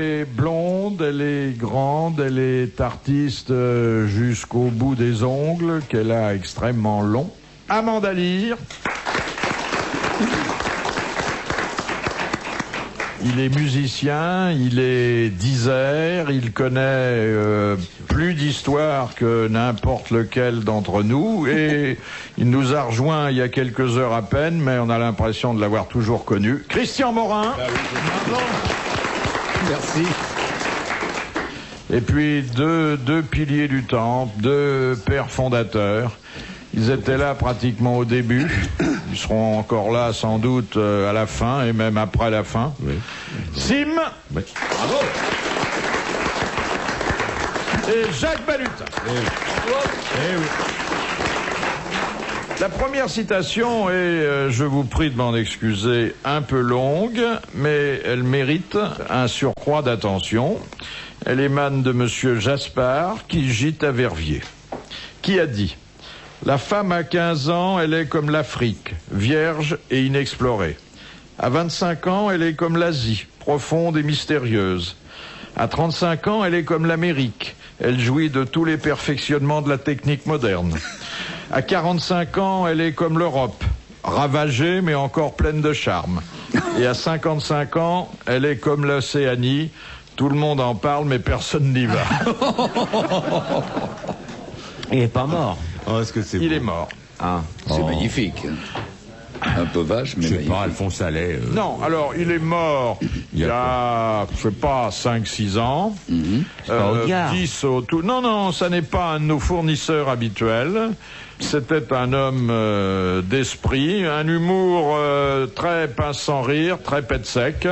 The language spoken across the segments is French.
Elle est blonde, elle est grande, elle est artiste jusqu'au bout des ongles, qu'elle a extrêmement long. Amanda Lear. Il est musicien, il est disert, il connaît plus d'histoire que n'importe lequel d'entre nous et il nous a rejoint il y a quelques heures à peine, mais on a l'impression de l'avoir toujours connu. Christian Morin. Ah oui, merci. Et puis deux piliers du temple, deux pères fondateurs. Ils étaient là pratiquement au début. Ils seront encore là sans doute à la fin et même après la fin. Oui. Sim. Oui. Bravo. Et Jacques Balutin. Eh oui. La première citation est, je vous prie de m'en excuser, un peu longue, mais elle mérite un surcroît d'attention. Elle émane de Monsieur Jaspard, qui gîte à Verviers. Qui a dit: la femme à 15 ans, elle est comme l'Afrique, vierge et inexplorée. À 25 ans, elle est comme l'Asie, profonde et mystérieuse. À 35 ans, elle est comme l'Amérique. Elle jouit de tous les perfectionnements de la technique moderne. À 45 ans, elle est comme l'Europe, ravagée mais encore pleine de charme. Et à 55 ans, elle est comme l'Océanie. Tout le monde en parle, mais personne n'y va. Il n'est pas mort. Oh, est-ce que c'est Il beau. est mort. Ah. C'est magnifique. Un peu vache, mais Je sais magnifique. pas, Alphonse Allais. Non, alors il est mort il y a, je sais pas, 5-6 ans. Pas Audiard. 10 au tout. Non, ça n'est pas un de nos fournisseurs habituels. C'était un homme d'esprit, un humour très pince sans rire, très pète sec.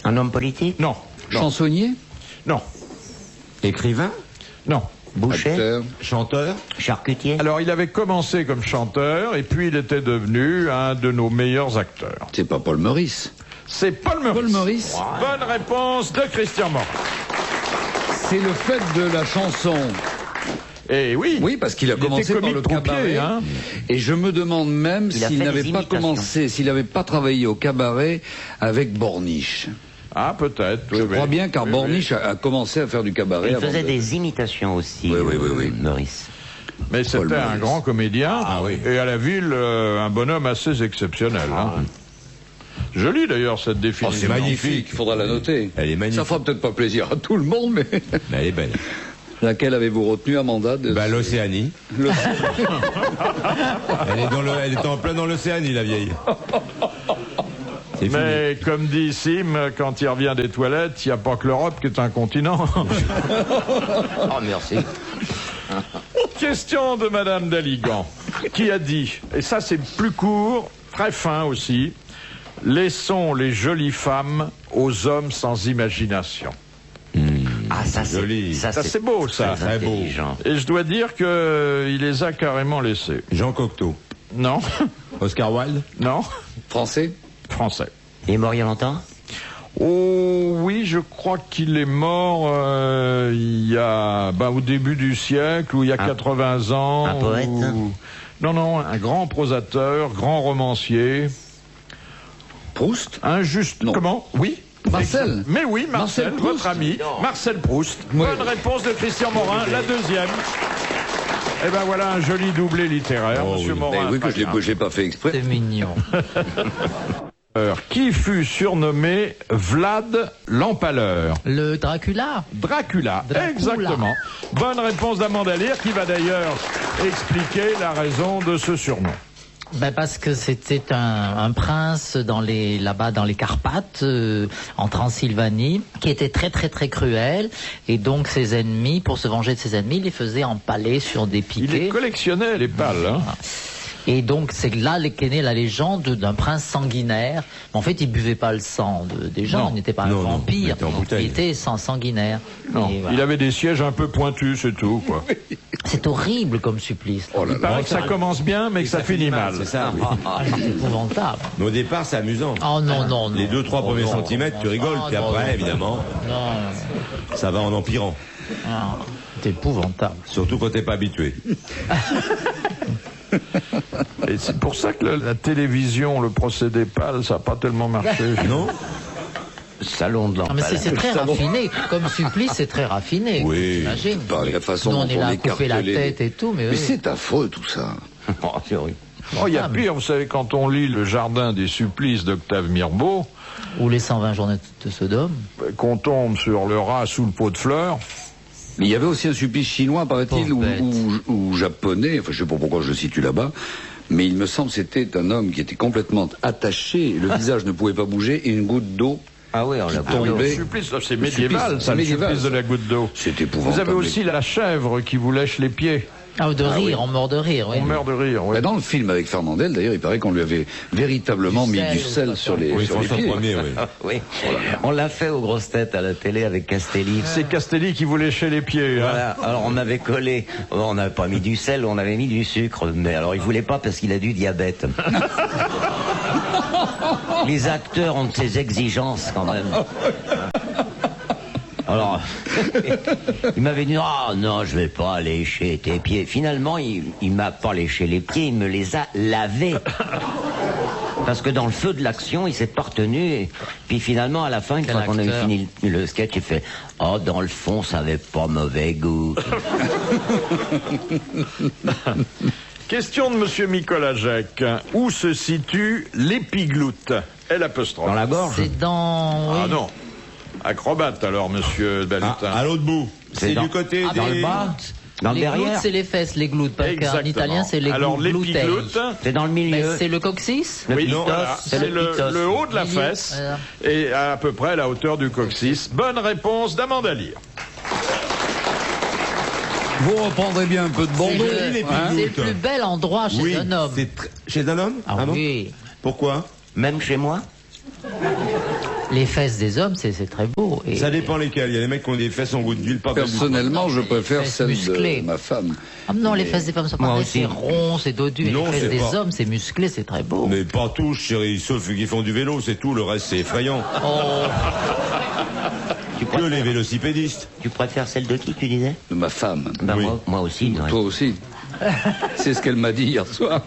Un homme politique? Non, Chansonnier? non, Écrivain? non. Boucher? Acteur? Chanteur? Charcutier? Alors il avait commencé comme chanteur et puis il était devenu un de nos meilleurs acteurs. C'est pas Paul Meurice. C'est Paul Meurice. Paul Meurice. Bonne réponse de Christian Morin. C'est le fait de la chanson. Et oui. Oui, parce qu'il a Il commencé était par le comique croupier, cabaret. hein. Et je me demande même Il a s'il fait n'avait des pas imitations. commencé, s'il n'avait pas travaillé au cabaret avec Borniche. Ah, peut-être. Je oui, crois oui. bien, car Oui, Borniche a commencé à faire du cabaret. Il avant faisait de- des imitations aussi, Oui. Maurice. Mais Paul c'était un Meurice. grand comédien. Ah oui. Et à la ville, un bonhomme assez exceptionnel. Hein. Jolie d'ailleurs cette Oh, définition. c'est magnifique, il faudra la noter. Elle est magnifique. Ça fera peut-être pas plaisir à tout le monde, mais Mais elle est belle. laquelle avez-vous retenu, Amanda de Bah, l'Océanie. Le- Elle est en plein dans l'Océanie, la vieille. C'est fini. Mais comme dit Sim, quand il revient des toilettes, il n'y a pas que l'Europe qui est un continent. Oh, merci. Question de Madame Daligan, qui a dit, et ça c'est plus court, très fin aussi, laissons les jolies femmes aux hommes sans imagination. Ah, ça c'est Joli. Ça c'est beau ça. très beau. intelligent. Et je dois dire que il les a carrément laissés. Jean Cocteau. Non, Oscar Wilde. non, Français? français. Il est mort il y a longtemps? Oh oui, je crois qu'il est mort il y a au début du siècle, ou il y a 80 ans. un poète? Non, un grand prosateur, grand romancier. Proust? Injuste. Non. Comment? Oui. Marcel? Mais oui, Marcel, Marcel Proust. votre ami, Marcel Proust. Oui. Bonne réponse de Christian Morin, la deuxième. Eh ben voilà un joli doublé littéraire, Oh, Monsieur oui. Morin. Oui, que très bien. je l'ai pas fait exprès. C'est mignon. Qui fut surnommé Vlad l'Empaleur? Le Dracula. Dracula, Dracula. exactement. Bonne réponse d'Amanda Lear, qui va d'ailleurs expliquer la raison de ce surnom. Ben parce que c'était un prince là-bas dans les Carpates, en Transylvanie, qui était très très très cruel, et donc ses ennemis, pour se venger de ses ennemis, les faisaient empaler sur des Il les piquets. collectionnait, les pales. Hein. Et donc c'est là qu'est née la légende d'un prince sanguinaire. En fait, il buvait pas le sang des gens, Non. il n'était pas un Non, vampire, il était en bouteille. il était sanguinaire. Non, Et voilà. il avait des sièges un peu pointus, c'est tout, quoi. C'est horrible comme supplice. Oh là Il paraît que ça commence bien, mais que ça finit mal. C'est ça. C'est épouvantable. Mais au départ, c'est amusant. Oh non, non, non. Les 2-3 premiers non, centimètres, tu rigoles, non, puis non, après, non, évidemment, Non, ça va en empirant. c'est épouvantable. Surtout quand t'es pas habitué. Et c'est pour ça que la télévision, le procédé pâle, ça n'a pas tellement marché. Non? salon de Non, mais l'Empalais. c'est très raffiné. Comme supplice, c'est très raffiné. Oui. J'imagine. Par la façon Nous, on dont est là à écarte couper la les- tête et tout, mais Mais oui. c'est affreux tout ça. Oh, c'est horrible. Oh, il y a pire, vous savez, quand on lit Le Jardin des Supplices d'Octave Mirbeau, Ou les 120 journées de Sodome. qu'on tombe sur le rat sous le pot de fleurs. Mais il y avait aussi un supplice chinois, paraît-il, Pauvre ou japonais, enfin je sais pas pourquoi je le situe là-bas, mais il me semble que c'était un homme qui était complètement attaché, le visage ne pouvait pas bouger, et une goutte d'eau. Ah oui, on l'a tombait. Le supplice, ça, c'est médiéval, supplice, ça, c'est le médiéval, supplice de ça. la goutte d'eau. C'est Vous épouvantable. avez aussi la chèvre qui vous lèche les pieds. Ah, de rire, oui. on meurt de rire, oui. On meurt de rire, oui. Bah, dans le film avec Fernandel, d'ailleurs, il paraît qu'on lui avait véritablement Du mis sel, du sel ou sur pas. les, Oui, sur les François pieds. Ier, oui. Oui, on l'a fait aux grosses têtes à la télé avec Castelli. C'est Castelli qui vous léchait les pieds. Hein. Voilà, alors on avait collé, on n'avait pas mis du sel, on avait mis du sucre, mais alors il voulait pas parce qu'il a du diabète. Les acteurs ont de ces exigences quand même. Alors, il m'avait dit, ah non, je vais pas lécher tes pieds. Finalement, il m'a pas léché les pieds, il me les a lavés. Parce que dans le feu de l'action, il s'est pas retenu. Et puis finalement, à la fin, une Quel fois qu'on a eu acteur. fini le sketch, il fait, oh, dans le fond, ça avait pas mauvais goût. Question de Monsieur Nicolas Jacques. Où se situe l'épigloute? L'apostrophe. Dans la gorge. C'est dans... Ah oui. non. Acrobate alors, Monsieur Balutin. À l'autre bout. C'est dans- du côté Ah, des... Dans le bas, dans le Les gloutes, derrière, c'est les fesses, les gloutes. Parce qu'en Exactement. italien, c'est les Alors glutei. l'épigloute, c'est dans le milieu. Mais c'est le coccyx. Le oui, pitos, voilà, c'est c'est le pitos. le haut de la Milieu, fesse voilà. et à peu près à la hauteur du coccyx. Bonne réponse d'Amanda Lear. Vous reprendrez bien un peu de C'est Bordeaux. il est le, plus c'est le glute. plus bel endroit chez Oui, un homme. chez un homme Ah bon oui. Pourquoi? Même chez moi. Les fesses des hommes, c'est très beau. Et Ça dépend lesquels. Il y a des mecs qui ont des fesses en goût de d'huile, pas belles du tout. Personnellement, je Les préfère fesses celle musclées. de ma femme. Ah non, les fesses des femmes sont Moi pas aussi. c'est rond, c'est dodu. Non, Les fesses c'est des pas. hommes, c'est musclé, c'est très beau. Mais pas tous, chérie, sauf qu'ils font du vélo, c'est tout. Le reste, c'est effrayant. Oh, Tu Que préfères, les vélocipédistes. tu préfères celle de qui, tu disais? De ma femme. Ben Oui. moi aussi. ouais. Toi aussi. C'est ce qu'elle m'a dit hier soir.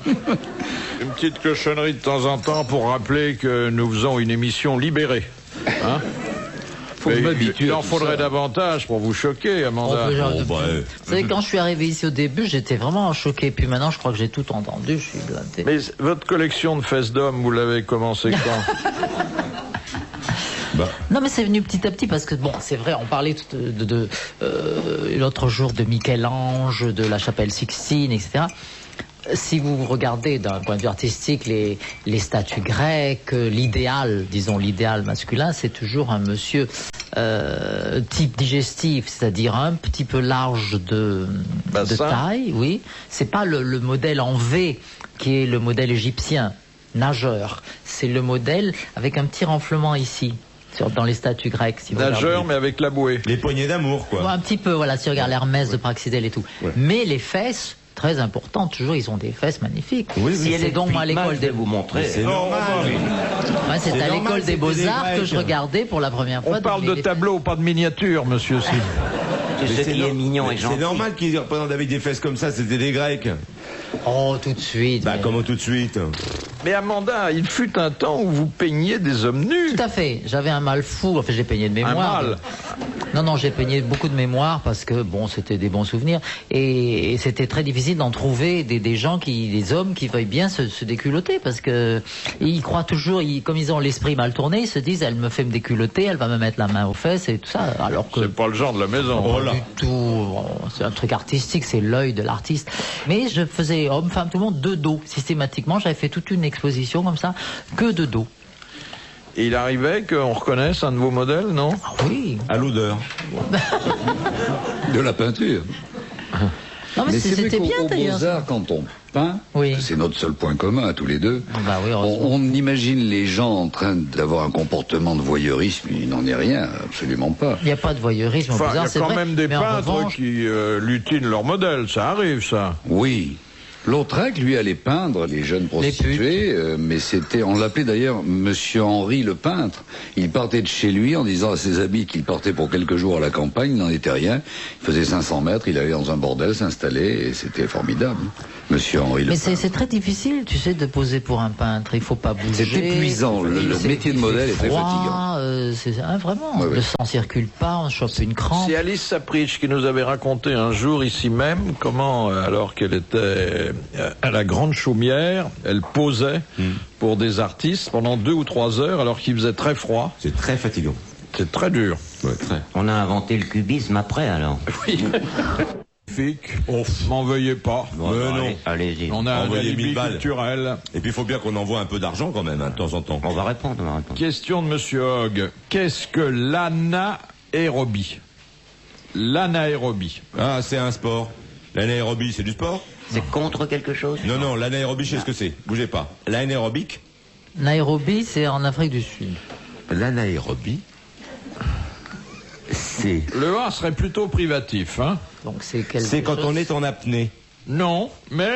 Une petite cochonnerie de temps en temps pour rappeler que nous faisons une émission libérée. Hein? Faut que je Mais m'habitue il à en tout faudrait ça. davantage pour vous choquer, Amanda. on peut genre Oh, de- bah, Vous savez, quand je suis arrivé ici au début, j'étais vraiment choqué. Puis maintenant, je crois que j'ai tout entendu. Je suis blindé. Mais votre collection de fesses d'hommes, vous l'avez commencé quand? bah, Non, mais c'est venu petit à petit parce que bon, c'est vrai, on parlait l'autre jour de Michel-Ange, de la chapelle Sixtine, etc. Si vous regardez d'un point de vue artistique les statues grecques, l'idéal, disons l'idéal masculin, c'est toujours un monsieur type digestif, c'est-à-dire un petit peu large de Bassin. taille, oui. C'est pas le modèle en V qui est le modèle égyptien, nageur. C'est le modèle avec un petit renflement ici. Dans les statues grecques, si vous Nageur, regardez. mais avec la bouée. les poignées d'amour, Ouais, quoi. un petit peu, voilà, si on regarde l'Hermès de Praxidèle et tout. Ouais. Mais les fesses, très importantes, toujours, ils ont des fesses magnifiques. Oui, oui, Et elle c'est donc moi à explique mal, l'école je vais des vous montrer. C'est normal. Ouais, c'est C'est à normal, l'école des c'était des Beaux-Arts que Grecs. je regardais pour la première fois. On parle donc de les- tableau, pas de miniature, monsieur Sim. C'est ce qui est mignon et C'est gentil. normal qu'ils représentent avec des fesses comme ça, c'était des Grecs. Oh, tout de suite. Bah, mais- comment tout de suite? Mais Amanda, il fut un temps où vous peigniez des hommes nus. Tout à fait. J'avais un mal fou. Enfin, j'ai peigné de mémoire. mal. Non, j'ai peigné beaucoup de mémoire parce que bon, c'était des bons souvenirs et c'était très difficile d'en trouver des gens des hommes qui veuillent bien se déculotter parce que ils croient toujours, comme ils ont l'esprit mal tourné, ils se disent, elle me fait me déculotter, elle va me mettre la main aux fesses et tout ça, alors que C'est pas le genre de la maison. Oh là. du tout. Bon, c'est un truc artistique, c'est l'œil de l'artiste. Mais je faisais homme, femme, tout le monde de dos. Systématiquement, j'avais fait toute une exposition comme ça, que de dos. Et il arrivait qu'on reconnaisse un de vos modèles, non? Ah oui. À l'odeur. De la peinture. Non, mais c'est vrai c'était qu'au bien d'ailleurs. Beaux-Arts, quand on peint, Oui. c'est notre seul point commun à tous les deux. Bah oui, heureusement. On imagine les gens en train d'avoir un comportement de voyeurisme, il n'en est rien, absolument pas. Il n'y a pas de voyeurisme au Enfin, il y Beaux-Arts, a c'est quand vrai. même des mais en peintres revanche, qui lutinent leur modèle, ça arrive, ça. Oui. Lautrec, lui, allait peindre les jeunes prostituées, mais c'était, on l'appelait d'ailleurs Monsieur Henri le peintre. Il partait de chez lui en disant à ses habits qu'il partait pour quelques jours à la campagne, il n'en était rien. Il faisait 500 mètres, il allait dans un bordel s'installer, et c'était formidable. Monsieur Henri Le Mais Peintre. c'est très difficile, tu sais, de poser pour un peintre. Il faut pas bouger. C'est épuisant. Le métier de modèle est très fatigant. Vraiment. Ouais, ouais. Le sang circule pas, on chope une crampe. C'est Alice Sapritch qui nous avait raconté un jour ici même comment, alors qu'elle était à la Grande Chaumière, elle posait pour des artistes pendant 2 ou 3 heures alors qu'il faisait très froid. C'est très fatigant. C'est très dur. Ouais, très. On a inventé le cubisme après, alors. Oui. M'en veuillez pas. Bon, non. Allez-y. On a un Envoyez 1000 alibi balles. culturel. Et puis il faut bien qu'on envoie un peu d'argent quand même, hein, de temps en temps. On va répondre, on va répondre. Question de Monsieur Hogg. Qu'est-ce que l'anaérobie? L'anaérobie. Ah, c'est un sport. L'anaérobie, c'est du sport? C'est contre quelque chose? Non, l'anaérobie, je sais ce que c'est. Bougez pas. L'anaérobique? Nairobi, c'est en Afrique du Sud. L'anaérobie, c'est... Le A serait plutôt privatif, hein? Donc c'est quelque C'est quand chose- on est en apnée. Non, mais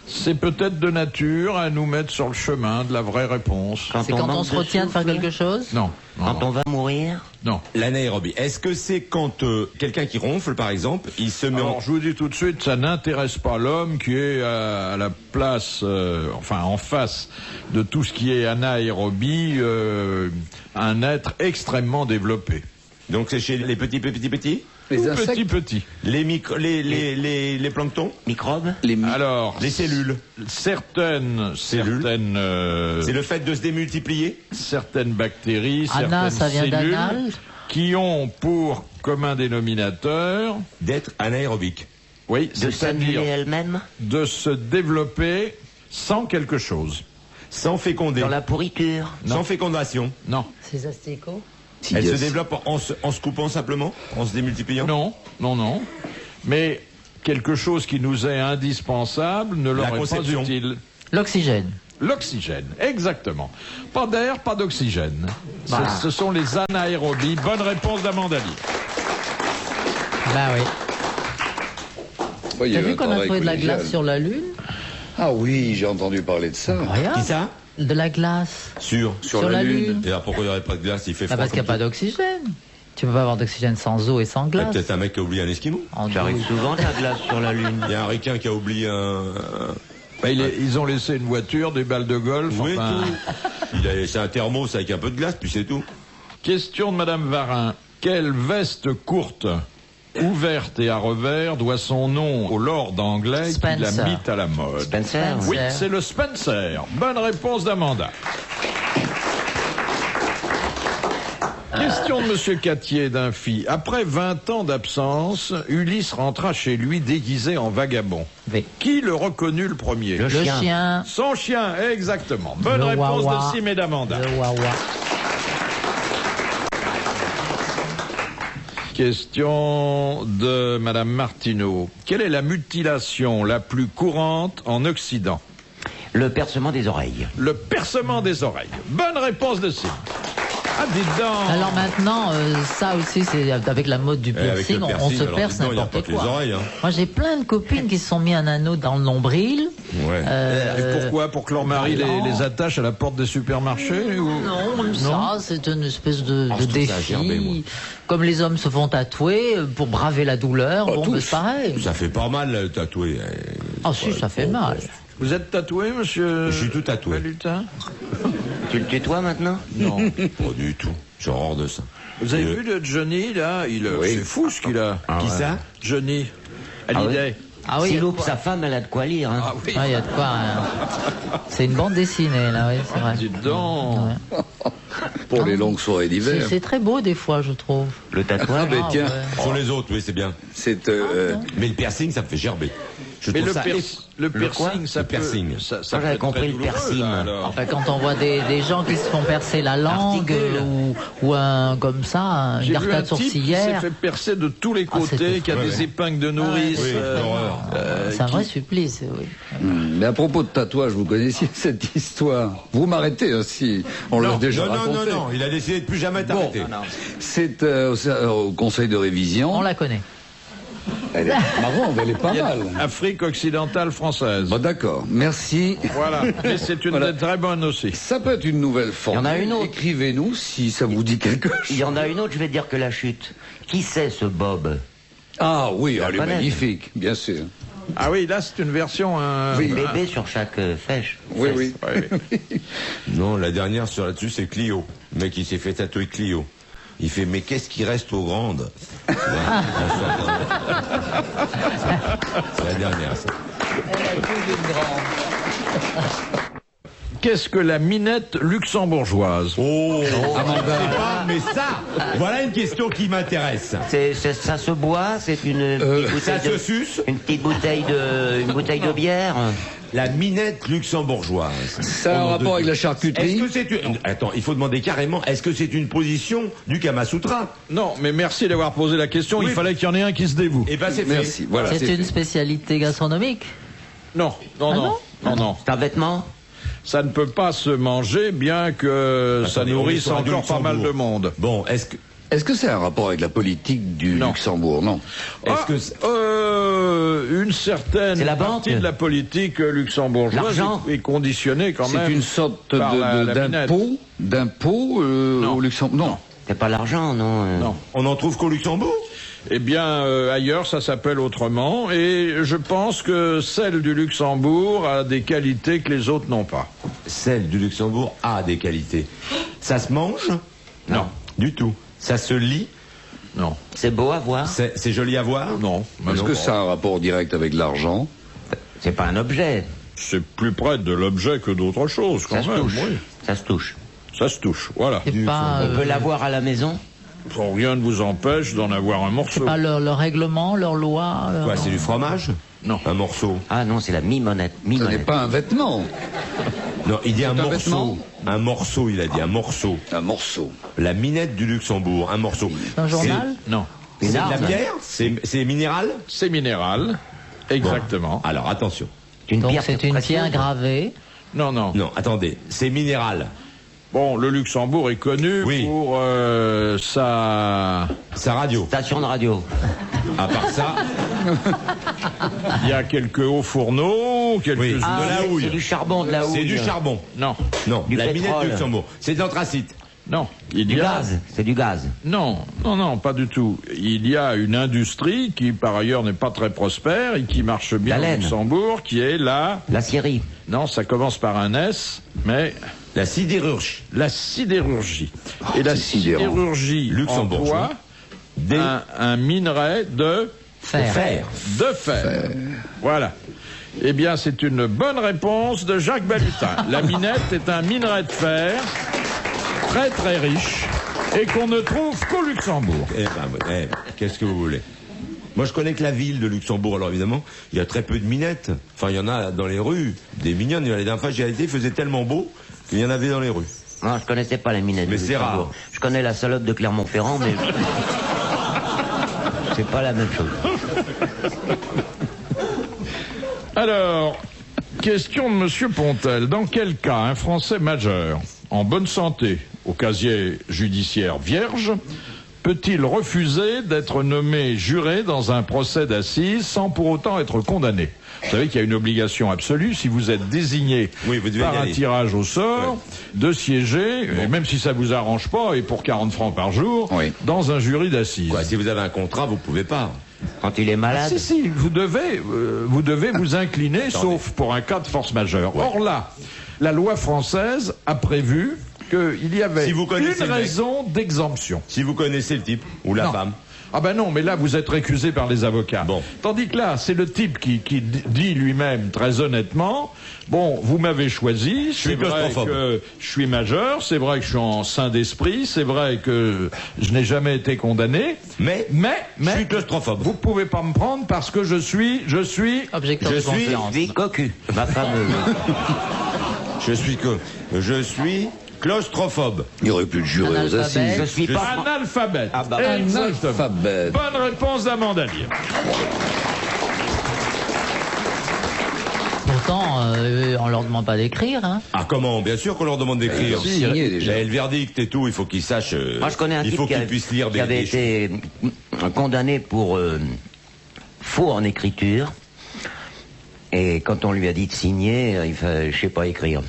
c'est peut-être de nature à nous mettre sur le chemin de la vraie réponse. C'est quand on manque se retient de faire souffle, quelque chose. Non, Quand non, on va mourir? non. L'anaérobie. Est-ce que c'est quand quelqu'un qui ronfle, par exemple, il se met Alors, je vous dis tout de suite, ça n'intéresse pas l'homme qui est à la place, en face de tout ce qui est anaérobie, un être extrêmement développé. Donc c'est chez les petits Les Tout insectes, petit. les planctons, Microbes? Alors, les cellules. certaines, Cellules. C'est le fait de se démultiplier. certaines bactéries, Ana, certaines ça vient cellules d'anal. qui ont pour commun dénominateur, D'être anaérobique. oui, De s'annuler c'est-à-dire elle-même? de se développer sans quelque chose. Sans féconder. Dans la pourriture? Sans fécondation. Non, Ces asticots. si, Elle yes. se développe en se coupant simplement, en se démultipliant. non. Mais quelque chose qui nous est indispensable ne leur est pas conception. utile. L'oxygène. L'oxygène, exactement. Pas d'air, pas d'oxygène. Voilà. Ce sont les anaérobies. Bonne réponse d'Amanda Lee. Bah oui. Ouais, il y T'as avait vu un qu'on a travail trouvé de la collégial. glace sur la Lune? Ah oui, j'ai entendu parler de ça. Rien. Qui ça? De la glace. Sur. Sur la Lune. Et alors pourquoi il n'y aurait pas de glace? Il fait Ah, froid. parce qu'il n'y a pas comme d'oxygène. Tu peux pas avoir d'oxygène sans eau et sans tout. Il y a glace. peut-être un mec qui a oublié un esquimau. En J'arrive douille. souvent de la glace sur la Lune. Il y a un requin qui a oublié un... Ils ont laissé une voiture, des balles de golf. Oui, enfin. tout. Il a laissé un thermos avec un peu de glace, puis c'est tout. Question de Madame Varin. Quelle veste courte, ouverte et à revers doit son nom au lord anglais qui l'a Spencer. mis à la mode? Spencer? Oui, c'est le Spencer. Bonne réponse d'Amanda. Question de Monsieur Cattier d'Infi. Après 20 ans d'absence, Ulysse rentra chez lui déguisé en vagabond. Oui. Qui le reconnut le premier? Le chien. Son chien, exactement. Bonne Le réponse Wawa. de Sim et d'Amanda. Le Wawa. Question de Madame Martineau. Quelle est la mutilation la plus courante en Occident? Le percement des oreilles. Le percement des oreilles. Bonne réponse de Sim. Ah, dites donc. Alors maintenant, ça aussi, c'est avec la mode du avec piercing, le on piercing, se alors, perce dis donc, il y a n'importe pas que les quoi. oreilles, hein. Moi, j'ai plein de copines qui se sont mis un anneau dans le nombril. Ouais. Et pourquoi? Pour que leur mari non. les attache à la porte des supermarchés ou... Non, même ça, c'est une espèce de je trouve ça défi. gerbé, moi. Comme les hommes se font tatouer pour braver la douleur, bon, tous. ben, c'est pareil. Ça fait pas mal tatoué. Ah si, ça fait mal. Vous êtes tatoué, monsieur? Je suis tout tatoué. Valutin? Tu le tutoies maintenant? Non. Pas du tout. J'ai horreur de ça. Vous avez vu le Johnny, là? Oui. C'est fou ce qu'il a. Qui ça? Johnny. Ah Hallyday. Ah oui, Si il y a de loupe quoi. sa femme, elle a de quoi lire. Hein. Ah oui. Ah, il y a de quoi. Hein. C'est une bande dessinée, là, oui, c'est vrai. Dites donc. Ouais. Pour les longues soirées d'hiver. C'est très beau, des fois, je trouve. Le tatouage. Ah, mais tiens, ouais. Ce sont les autres, oui, c'est bien. c'est Mais le piercing, ça me fait gerber. Je Mais trouve le, ça... le quoi piercing, ça Le peut... piercing. Ça Moi, peut j'avais être compris très le douloureux, piercing. là, alors. Enfin, quand on voit des gens qui se font percer la langue Articule. ou un comme ça, J'ai une vu un arcade type qui s'est sourcilière, fait percer de tous les Ah, côtés, c'était qui a fou. des Ouais, ouais. épingles de nourrice. Ouais, Oui, l'horreur. c'est un vrai supplice, oui. Mais à propos de tatouage, vous connaissiez cette histoire. Vous m'arrêtez hein, si on l'a déjà non, raconté. non, il a décidé de plus jamais t'arrêter. C'est au conseil de révision. On la connaît. Elle est marrante, elle est pas Il y a mal. Afrique occidentale française. Bon, d'accord, merci. Voilà. Mais c'est une Voilà. des très bonne aussi. Ça peut être une nouvelle forme. Il y en a une autre. Écrivez-nous si ça vous dit quelque chose. Il y en a une autre, je vais dire que la chute. Qui c'est ce Bob? Ah oui, elle est connaître. magnifique, bien sûr. Ah oui, là, c'est une version... Bébé sur chaque fèche. Oui. Non, la dernière sur là-dessus, c'est Clio. Le mec, il s'est fait tatouer Clio. Il fait, mais qu'est-ce qui reste aux grandes? C'est la dernière, ça. Qu'est-ce que la minette luxembourgeoise? Oh, je sais pas, mais ça, voilà une question qui m'intéresse. Ça se boit, c'est une petite bouteille Ça se suce? une petite bouteille de bière. La minette luxembourgeoise. Ça a un rapport avec la charcuterie. Est-ce que c'est une... Attends, il faut demander carrément, est-ce que c'est une position du Kama Sutra? Non, mais merci d'avoir posé la question. Oui. Il fallait qu'il y en ait un qui se dévoue. Eh ben, c'est fait. Merci. Voilà. C'est une spécialité gastronomique. Non. non C'est un vêtement? Ça ne peut pas se manger, bien que ça Attendez, on est nourrisse sur Radio encore pas mal de Luxembourg. monde. Bon, Est-ce que c'est un rapport avec la politique du Non. Luxembourg? Non. Une certaine C'est la partie banque. de la politique luxembourgeoise L'argent. est conditionnée quand même. C'est une sorte par la minette. d'impôt au Luxembourg? Non. C'est pas l'argent, non Non. on en trouve qu'au Luxembourg? Eh bien, ailleurs, ça s'appelle autrement. Et je pense que celle du Luxembourg a des qualités que les autres n'ont pas. Celle du Luxembourg a des qualités. Ça se mange? Non. Du tout. Ça se lit? Non. C'est beau à voir. C'est joli à voir? Non. Est-ce que ça a un rapport direct avec l'argent? C'est pas un objet. C'est plus près de l'objet que d'autre chose, quand Ça se même. touche. Oui. Ça se touche. Ça se touche, voilà. C'est pas, On peut l'avoir à la maison? Rien ne vous empêche d'en avoir un morceau. c'est pas leur règlement, leur loi. Quoi, c'est du fromage? Non. Un morceau? Ah non, c'est la mi-monette. Ce n'est Mi-monette. pas un vêtement. Non, il dit un C'est un morceau. vêtement? Un morceau, il a dit, un morceau. Un morceau. La minette du Luxembourg, un morceau. Un journal? Non. C'est de la arme. pierre? C'est minéral? C'est minéral. Exactement. Alors, attention. Une Donc pierre c'est une précieuse. pierre gravée. Non, non. Non, attendez. C'est minéral. Bon, le Luxembourg est connu Oui. pour sa... Sa radio. Station de radio. À part ça, Il y a quelques hauts fourneaux, quelques... Oui. usines- Ah, De la c'est- houille. c'est du charbon, de la houille. c'est du charbon. Non, Non, Du la minette pétrole. du Luxembourg. C'est de l'anthracite. non. Il Du y a... gaz. C'est du gaz. Non, non, non, pas du tout. Il y a une industrie qui, par ailleurs, n'est pas très prospère et qui marche bien La au laine. Luxembourg, qui est la... La scierie. Non, ça commence par un S, mais La sidérurgie. la sidérurgie. Et la c'est sidérant. sidérurgie Luxembourgeois. emploie un minerai de Fer. fer. Voilà. Eh bien, c'est une bonne réponse de Jacques Balutin. La minette est un minerai de fer très très riche et qu'on ne trouve qu'au Luxembourg. Qu'est-ce que vous voulez? Moi, je connais que la ville de Luxembourg. Alors, évidemment, il y a très peu de minettes. Enfin, il y en a dans les rues, des mignonnes. La dernière fois, j'y ai été, il faisait tellement beau qu'il y en avait dans les rues. Non, je connaissais pas les minettes. Mais du c'est Luxembourg. rare. Je connais la salope de Clermont-Ferrand, mais c'est pas la même chose. Alors, question de Monsieur Pontel. Dans quel cas un Français majeur, en bonne santé, au casier judiciaire vierge, peut-il refuser d'être nommé juré dans un procès d'assises sans pour autant être condamné? Vous savez qu'il y a une obligation absolue, si vous êtes désigné Oui, vous devez y par un aller. tirage au sort, de siéger, et même si ça vous arrange pas, et pour 40 francs par jour, Oui. dans un jury d'assises. Quoi, si vous avez un contrat, vous pouvez pas. Quand il est Ah, malade, si, vous devez vous incliner, sauf pour un cas de force majeure. Or là, la loi française a prévu qu'il y avait Si vous connaissez une le mec. raison d'exemption. Si vous connaissez le type ou la Non. femme. Ah ben non, mais là vous êtes récusé par les avocats. Bon. Tandis que là, c'est le type qui dit lui-même très honnêtement, bon, vous m'avez choisi, c'est suis vrai claustrophobe. que je suis majeur, c'est vrai que je suis en sain d'esprit, c'est vrai que je n'ai jamais été condamné, Mais je suis claustrophobe. vous pouvez pas me prendre parce que je suis Objecteur Je de suis- conscience. vie cocu. Ma femme. Je suis claustrophobe. Il n'y aurait plus de jurés aux Analphabète. assises. Je suis pas. analphabète. Ah bah, Exactement. Analphabète. Bonne réponse d'Amanda Lear. Pourtant, on leur demande pas d'écrire. Hein. Ah comment? Bien sûr qu'on leur demande d'écrire. Ils ont signé déjà. J'ai le verdict et tout, il faut qu'ils sachent. Moi, je connais un il type faut qui, qu'ils puissent lire qui avait été condamné pour faux en écriture. Et quand on lui a dit de signer, il fait, je sais pas écrire.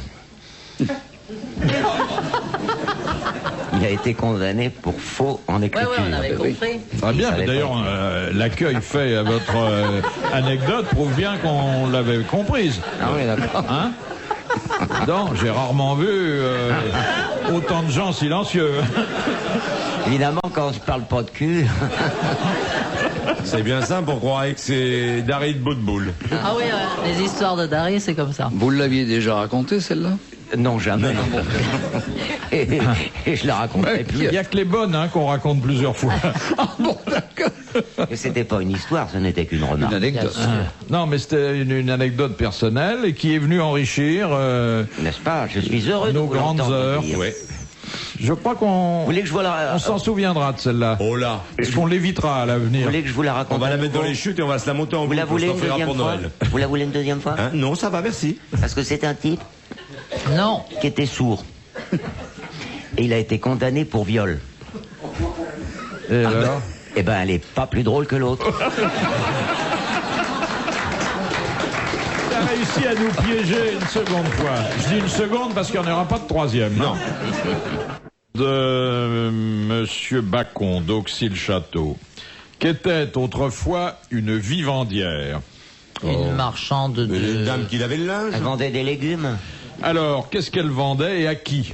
Il Il a été condamné pour faux en écriture. Ouais, on avait compris. Très bien, savait d'ailleurs, l'accueil fait à votre anecdote prouve bien qu'on l'avait comprise. Ah oui, d'accord. Hein? Non, j'ai rarement vu autant de gens silencieux. Évidemment, quand on se parle pas de cul. C'est bien simple, on croirait que c'est Darid Boudboul. Ah oui, les histoires de Dari, c'est comme ça. Vous l'aviez déjà raconté, celle-là? Non, jamais. et je la raconterai plus. Il n'y a que les bonnes qu'on raconte plusieurs fois. Ah bon, d'accord. Et c'était pas une histoire, ce n'était qu'une remarque. Une anecdote. Non, mais c'était une anecdote personnelle et qui est venue enrichir N'est-ce pas? Je suis heureux nos de vous grandes l'entendre heures. dire. Ouais. Je crois qu'on Vous voulez que je vous la... on s'en souviendra de celle-là. Oh là. Est-ce qu'on l'évitera à Vous l'avenir? voulez que je vous la raconte On va à la mettre dans nouveau les chutes et on va se la monter en Vous boucle. la On voulez se une l'offrira deuxième pour fois? Noël. Vous la voulez une deuxième fois? Hein? Non, ça va, merci. Parce que c'est un type Non. qui était sourd. Et il a été condamné pour viol. Et alors? Eh ben, elle est pas plus drôle que l'autre. Il a réussi à nous piéger une seconde fois. Je dis une seconde parce qu'il n'y en aura pas de troisième. Non. De Monsieur Bacon d'Auxy-le-Château, qu'était autrefois une vivandière. Une marchande de... Une dame qui lavait le linge. Elle vendait des légumes Alors, qu'est-ce qu'elle vendait et à qui?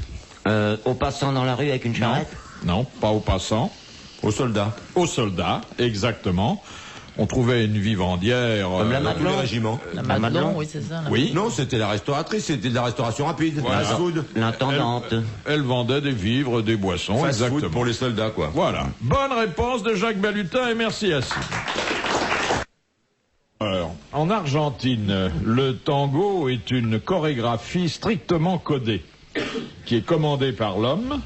aux passants dans la rue avec une charrette. Non, pas aux passants. Aux soldats. Aux soldats, exactement. On trouvait une vivandière. Comme la Dans tous les Madelon. régiments. La Madelon. Madelon, oui, c'est ça. Oui. Non, c'était la restauratrice, c'était de la restauration rapide. Voilà. Fast food. L'intendante. Elle vendait des vivres, des boissons, Fast exactement. food pour les soldats, quoi. Voilà. Bonne réponse de Jacques Balutin et merci à Alors, en Argentine, le tango est une chorégraphie strictement codée, qui est commandée par l'homme.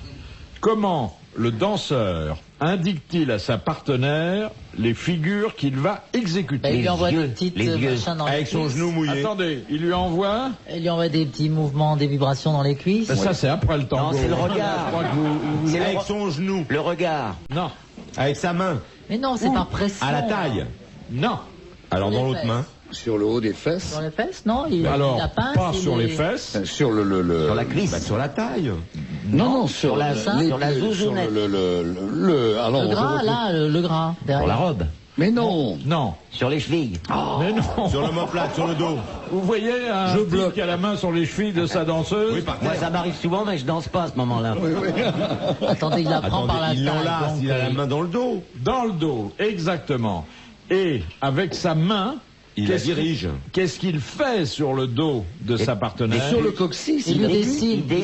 Comment le danseur indique-t-il à sa partenaire les figures qu'il va exécuter? Il lui envoie yeux, des petites les yeux. machins dans Avec les son cuisses. genou mouillé. Attendez, il lui envoie... Il lui envoie des petits mouvements, des vibrations dans les cuisses. Ben, ça, c'est après le tango. Non, c'est le regard. Je crois que vous- C'est Avec son genou. le regard. Non, Avec sa main. Mais non, c'est par pression. À la taille. non. Alors Sur dans les l'autre fesses. main. Sur le haut des fesses? Sur les fesses, non il Alors, la pince, pas il sur les est- fesses. Sur le... Sur la cuisse. Bah, sur la taille. Non, sur la- sur la sur zouzounette. alors, Le gras, là, le gras, Sur la derrière. robe. Mais non. Non, Sur les chevilles. mais non. Sur l'omoplate, sur le dos. Vous voyez un Je type bloque. qui a la main sur les chevilles de sa danseuse? Oui, par Moi, terre. ça m'arrive souvent, mais je danse pas à ce moment-là. Attendez, il la prend par la Attendez, il taille. l'enlace, donc, il a la main dans le dos. Dans le dos, exactement. Et avec sa main, Il la qu'est-ce qu'il- dirige. Qu'est-ce qu'il fait sur le dos de sa partenaire? Sur le coccyx, Il lui Il dessine, dessine. des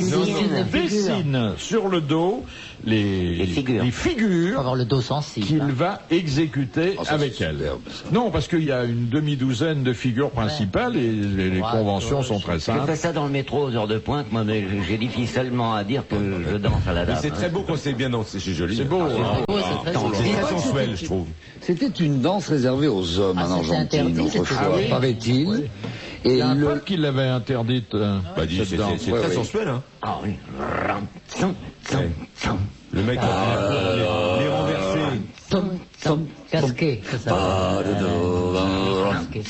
figures. Dessine sur le dos les figures. les Faut figures avoir le dos sensible. qu'il hein. va exécuter Oh, ça, avec c'est elle. superbe, ça. Non, parce qu'il y a une demi-douzaine de figures principales et les Ouais, conventions ouais, sont très Je fais simples. ça dans le métro aux heures de pointe, moi, mais j'ai difficilement à dire que je danse à la Mais dame. c'est très beau quand c'est bien dansé, c'est joli. C'est beau, hein. C'est beau, c'est très Attends, beau. C'est très pas que sensuel, c'était- je trouve. C'était une danse réservée aux hommes Ah, en c'était Argentine interdit, autrefois, c'était- Ah oui. paraît-il. Oui. Et Il y a un le... pape qui l'avait interdite. Bah, dis, cette c'est danse. c'est Ouais, très ouais. sensuel, hein. Ah oui. Le mec, les renversés. Casqué, c'est ça. Casqué.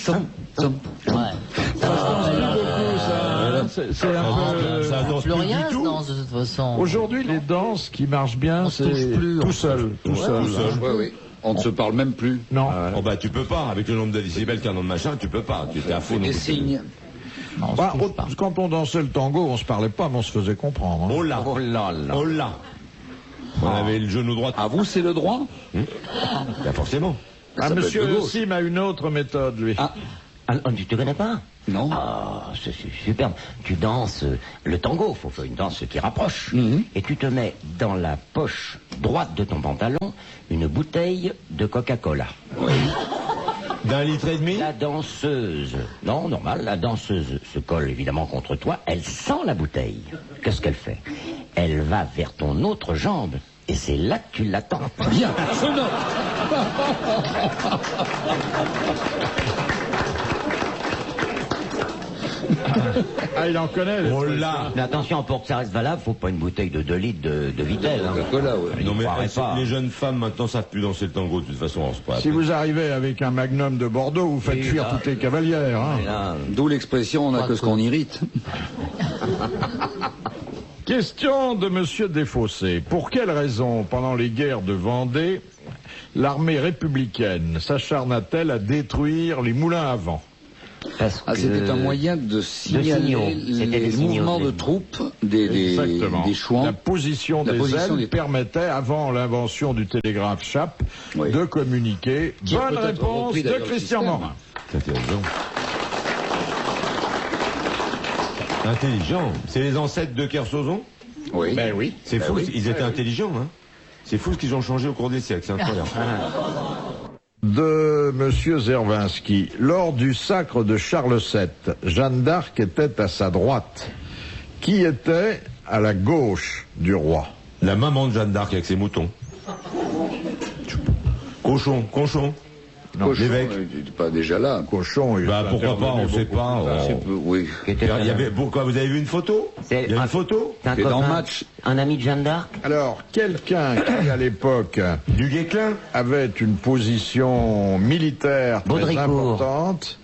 Ouais. Ça C'est un peu... Ça danse plus plus rien du tout. dans de toute façon. Aujourd'hui, les danses qui marchent bien, On se c'est touche plus, tout on seul. Tout seul. Ouais, oui. On ne se parle même plus. Non. Oh bah tu peux pas, avec le nombre de décibels qu'il y a dans le machin, tu peux pas. Tu étais à fond. Des signes. Non, on se Bah, touche pas. quand on dansait le tango, on se parlait pas, mais on se faisait comprendre. hein. Oh là, Oh là là. oh là. On avait le genou droit. À vous, c'est le droit? Bah forcément. Ah, ça peut monsieur être de gauche. Sim a une autre méthode, lui. Ah, Ah, tu te connais pas? non. Ah, c'est superbe. Tu danses le tango, faut faire une danse qui rapproche. Et tu te mets dans la poche droite de ton pantalon une bouteille de Coca-Cola. D'un litre et demi. La danseuse, non, normal, la danseuse se colle évidemment contre toi, elle sent la bouteille. Qu'est-ce qu'elle fait? Elle va vers ton autre jambe, et c'est là que tu l'attends. Bien, je note. Ah, il en connaît. les Oh trucs, là. hein. Mais attention, pour que ça reste valable, faut pas une bouteille de 2 litres de Vittel. Hein. Coca-Cola, ouais. Non mais croirait pas. les jeunes femmes maintenant savent plus danser le tango de toute façon. On se croit. Si vous arrivez avec un magnum de Bordeaux, vous faites Oui, fuir là. toutes les cavalières. Hein. Et là, D'où l'expression, on n'a que ce qu'on irrite. Question de Monsieur Desfossés. Pour quelle raison, pendant les guerres de Vendée, l'armée républicaine s'acharna-t-elle à détruire les moulins à vent? C'était un moyen de signaler les mouvements de troupes des chouans. La position des ailes permettait, avant l'invention du télégraphe Chappe, de communiquer. Bonne réponse de Christian Morin. C'est intelligent. Intelligent. C'est les ancêtres de Kersozon? Oui. Ben oui. C'est fou, ils étaient intelligents, hein. C'est fou ce qu'ils ont changé au cours des siècles, c'est incroyable. De Monsieur Zerwinski. Lors du sacre de Charles VII, Jeanne d'Arc était à sa droite. Qui était à la gauche du roi? La maman de Jeanne d'Arc avec ses moutons. Cochon. Non, l'évêque. Il n'était pas déjà là. Cochon, il pourquoi pas, on ne sait pas. Oui. Il y avait, pourquoi, vous avez vu une photo? Il y a une photo? C'est dans Match. Un ami de Jeanne d'Arc? Alors, quelqu'un qui, à l'époque, Du Guesclin? avait une position militaire très Baudricourt. importante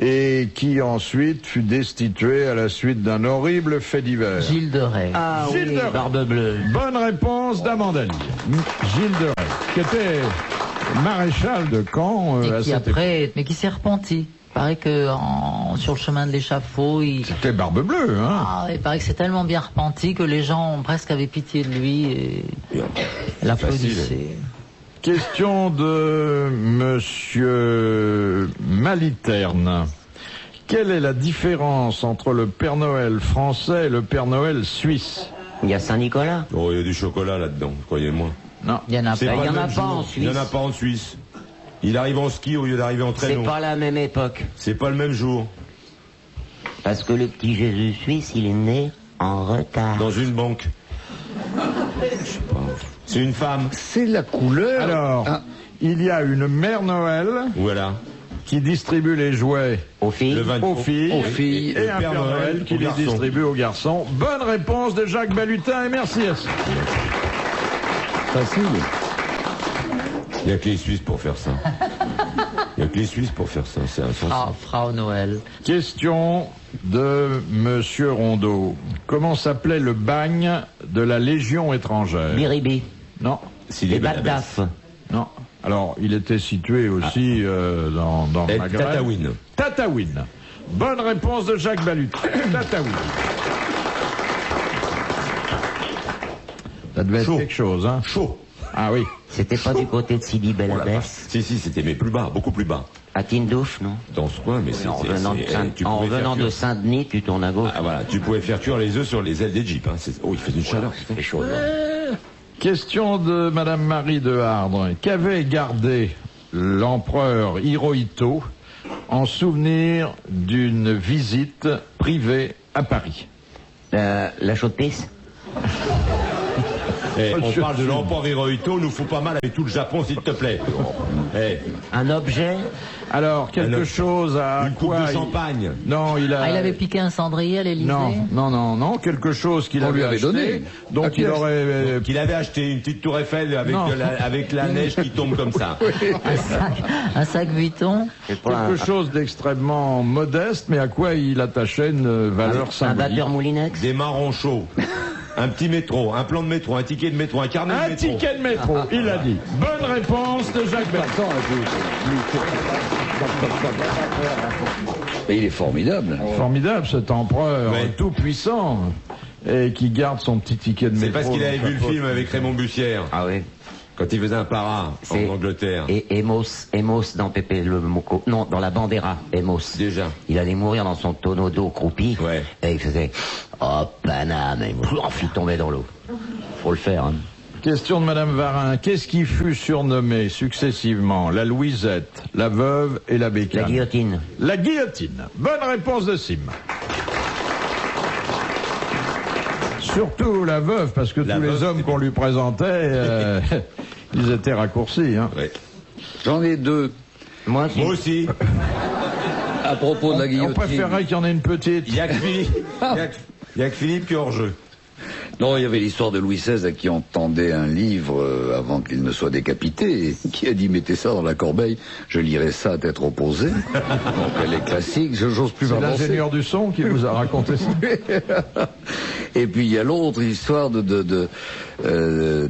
et qui ensuite fut destitué à la suite d'un horrible fait divers. Gilles de Rais. Ah Gilles de Rais. Barbe bleue. Bonne réponse d'Amandali. Gilles de Rais, qui était maréchal de Caen à cette époque. Mais qui s'est repenti. Il paraît que sur le chemin de l'échafaud, C'était Barbe bleue, hein. il paraît que c'est tellement bien repenti que les gens presque avaient pitié de lui et l'applaudissaient. Question de Monsieur Maliterne. Quelle est la différence entre le Père Noël français et le Père Noël suisse? Il y a Saint-Nicolas. Oh, il y a du chocolat là-dedans, croyez-moi. Non. Il y en a Il y en a pas en Il n'y en a Suisse. pas en Suisse. Il arrive en ski au lieu d'arriver en C'est traîneau. pas la même époque. C'est pas le même jour. Parce que le petit Jésus suisse, il est né en retard. Dans une banque. Je sais pas. C'est une femme. C'est la couleur. Alors, il y a une mère Noël Voilà. qui distribue les jouets Aux filles. Le 20 aux filles, et et un Père Père Noël Noël qui aux les garçons. distribue aux garçons. Bonne réponse de Jacques Balutin et merci à tous. Facile. Il n'y a que les Suisses pour faire ça. Il n'y a que les Suisses pour faire ça. C'est insensé. Ah, Frau Noël. Question de Monsieur Rondeau. Comment s'appelait le bagne de la Légion étrangère? Biribi. Non, Les Baddaf. non. Alors, il était situé aussi dans le Maghreb. Tataouine. Tataouine. Bonne réponse de Jacques Balutin. Tataouine. Ça devait être Chaud. quelque chose, hein? Chaud. Ah oui. C'était pas du côté de Sidi Oh la vache. Belabès. Si, c'était mais plus bas, beaucoup plus bas. À Tindouf, non? Dans ce coin, mais c'est... En revenant de tu en pouvais faire revenant de cuire- Saint-Denis, tu tournes à gauche. Ah voilà, tu pouvais faire cuire les œufs sur les ailes des jeeps. Hein. Oh, il fait une chaleur. C'est chaud, là. Question de Madame Marie de Hardre. Qu'avait gardé l'empereur Hirohito en souvenir d'une visite privée à Paris? La chaude pisse? On parle de l'empereur Hirohito, nous faut pas mal avec tout le Japon, s'il te plaît. Un objet? Alors, quelque chose à Une coupe quoi de il- champagne. Non, il a... Ah, il avait piqué un cendrier à l'Élysée? Non, quelque chose qu'il On avait lui avait acheté, donné. donc il aurait... Qu'il avait acheté une petite tour Eiffel avec, Non. avec la neige qui tombe comme ça. Un sac Vuitton? quelque chose d'extrêmement modeste, mais à quoi il attachait une valeur Un symbolique. vapeur Moulinex? Des marrons chauds. Un petit métro, un plan de métro, un ticket de métro, un carnet de Un métro. ticket de métro, il a dit. Bonne réponse de Jacques Bertrand. Mais il est formidable. Formidable cet empereur Ouais. tout puissant et qui garde son petit ticket de métro. C'est parce qu'il avait dans vu sa le poche. film avec Raymond Bussière, Ah oui. quand il faisait un para C'est- en Angleterre. Et Emos dans Pépé le Moco. Non, dans la Bandera, Emos. Déjà. Il allait mourir dans son tonneau d'eau croupi. Ouais. Et il faisait, oh, Paname, et il tombait dans l'eau. Faut le faire, hein. Question de Madame Varin. Qu'est-ce qui fut surnommé successivement la Louisette, la Veuve et la La Bécane? guillotine. La guillotine. Bonne réponse de Sim. Surtout la veuve, parce que La tous les veuve, hommes c'est qu'on lui présentait, ils étaient raccourcis. Hein. Ouais. J'en ai deux. Moi, Moi aussi. À propos de la On guillotine. préférait qu'il y en ait une petite. Il y a que Philippe. Il y a que Philippe qui est hors jeu. Non, il y avait l'histoire de Louis XVI à qui on tendait un livre avant qu'il ne soit décapité, et qui a dit mettez ça dans la corbeille, je lirai ça à tête reposée. Donc elle est classique, j'ose plus C'est m'avancer. l'ingénieur du son qui vous a raconté ça. Et puis il y a l'autre histoire de